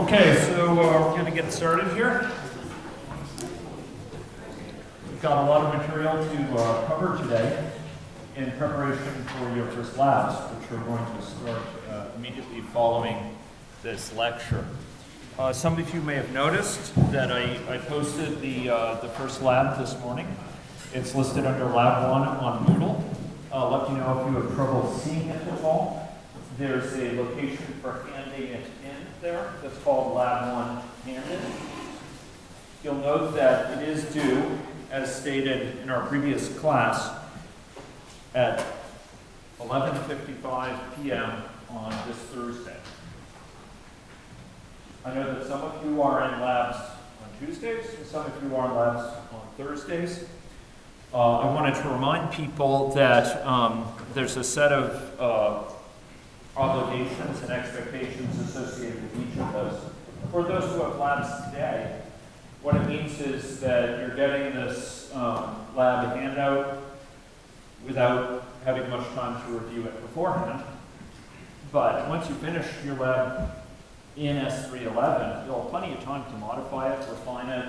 Okay, so we're going to get started here. We've got a lot of material to cover today in preparation for your first labs, which are going to start immediately following this lecture. Some of you may have noticed that I posted the first lab this morning. It's listed under Lab 1 on Moodle. Let me know if you have trouble seeing it at all. There's a location for handing it in there that's called Lab 1 Handed. You'll note that it is due, as stated in our previous class, at 11:55 p.m. on this Thursday. I know that some of you are in labs on Tuesdays, and some of you are in labs on Thursdays. I wanted to remind people that there's a set of obligations and expectations associated with each of those. For those who have labs today, what it means is that you're getting this lab handout without having much time to review it beforehand. But once you finish your lab in S311, you'll have plenty of time to modify it, refine it,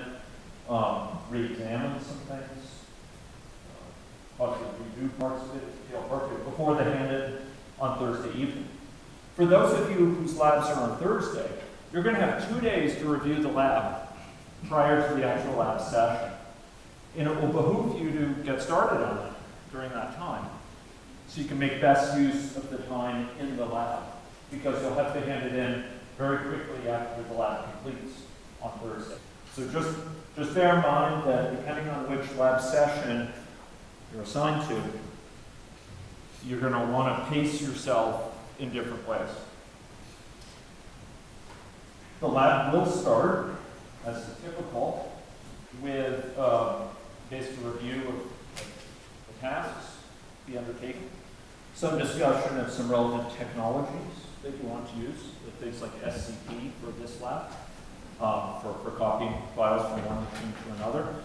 re-examine some things, possibly redo parts of it, before they hand it on Thursday evening. For those of you whose labs are on Thursday, you're going to have 2 days to review the lab prior to the actual lab session. And it will behoove you to get started on it during that time, so you can make best use of the time in the lab, because you'll have to hand it in very quickly after the lab completes on Thursday. So just bear in mind that depending on which lab session you're assigned to, you're going to want to pace yourself in different ways. The lab will start, as is typical, with basic review of the tasks to be undertaken, some discussion of some relevant technologies that you want to use, things like SCP for this lab, for copying files from one machine to another.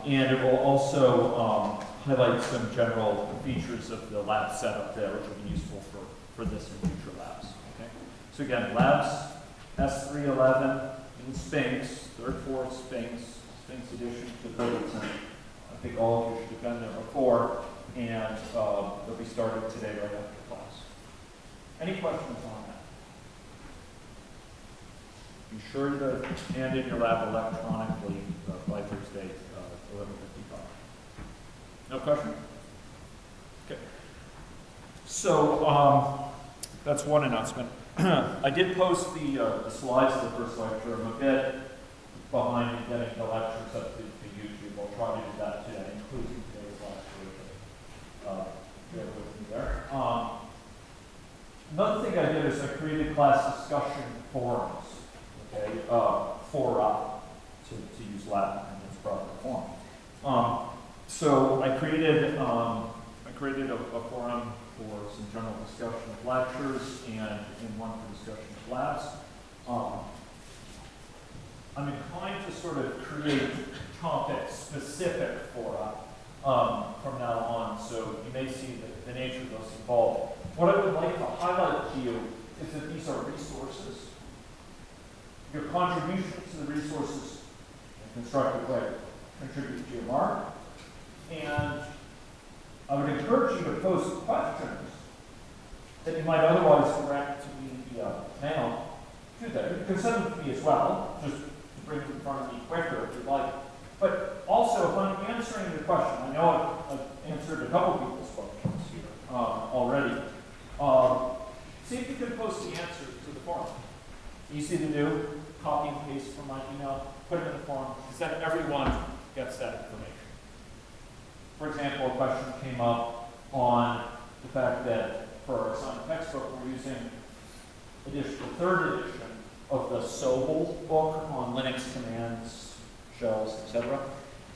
And it will also highlight some general features of the lab setup there, which will be useful for this and future labs. Okay? So again, labs S311 in Sphinx, third, fourth Sphinx edition to Littleton. I think all of you should have been there before, and they'll be started today right after class. Any questions on that? Be sure to hand in your lab electronically by Thursday, 11:55. No question? Okay. So that's one announcement. I did post the slides of the first lecture. I'm a bit behind in getting the lectures up to YouTube. I'll try to do that today, including today's lecture. Bear with me there. Another thing I did is I created class discussion forums. Okay, fora, to use Latin in its proper form. So I created a forum for some general discussion of lectures and one for discussion of labs. I'm inclined to sort of create topic-specific fora from now on, so you may see the nature of those involved. What I would like to highlight to you is that these are resources. Your contributions to the resources in a constructive way contribute to your mark. And I would encourage you to post questions that you might otherwise direct to me via mail to them. You can send them to me as well, just to bring them in front of me quicker if you'd like. But also, if I'm answering your question, I know I've answered a couple people's questions here already. See if you can post the answers to the forum. Easy to do. Copy and paste from my email, put it in the forum, because then everyone gets that information. For example, a question came up on the fact that for our assigned textbook, we're using the third edition of the Sobel book on Linux commands, shells, etc.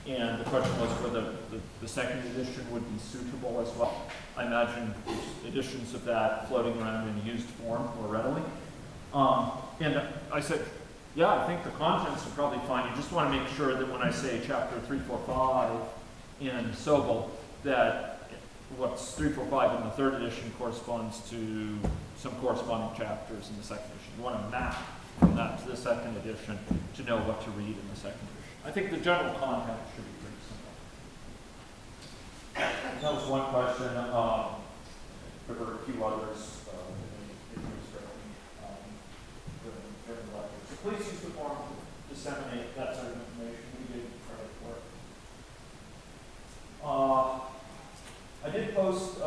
And the question was whether the second edition would be suitable as well. I imagine there's editions of that floating around in used form more readily. And I said, yeah, I think the contents are probably fine. You just want to make sure that when I say chapter 345 in Sobel, that what's 345 in the third edition corresponds to some corresponding chapters in the second edition. You want to map from that to the second edition to know what to read in the second edition. I think the general content should be pretty simple. That was one question. There were a few others during the lecture. So please use the form to disseminate that sort of information. We gave you credit for it. I did post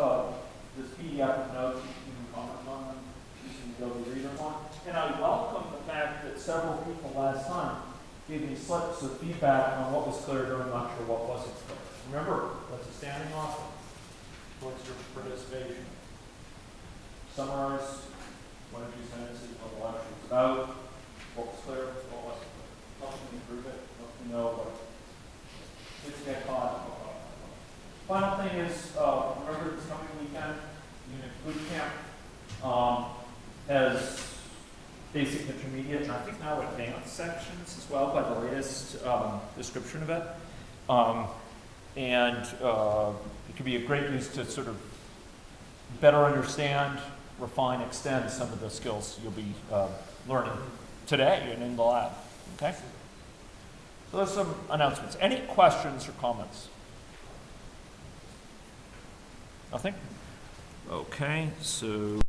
this PDF of notes. You can comment on them using the Adobe Reader one. And I welcome the fact that several people last time gave me slips of feedback on what was clear during lecture, what wasn't clear. Remember, that's a standing offer towards your participation. Summarize one or two sentences what the lecture was about, what was clear, what wasn't clear. Help me improve it, help me know what didn't get caught. Final thing is, remember this coming weekend, Unit Boot Camp has basic, intermediate, and I think now advanced sections as well by the latest description of it. And it can be a great use to sort of better understand, refine, extend some of the skills you'll be learning today and in the lab. Okay? So there's some announcements. Any questions or comments? Nothing? Okay, so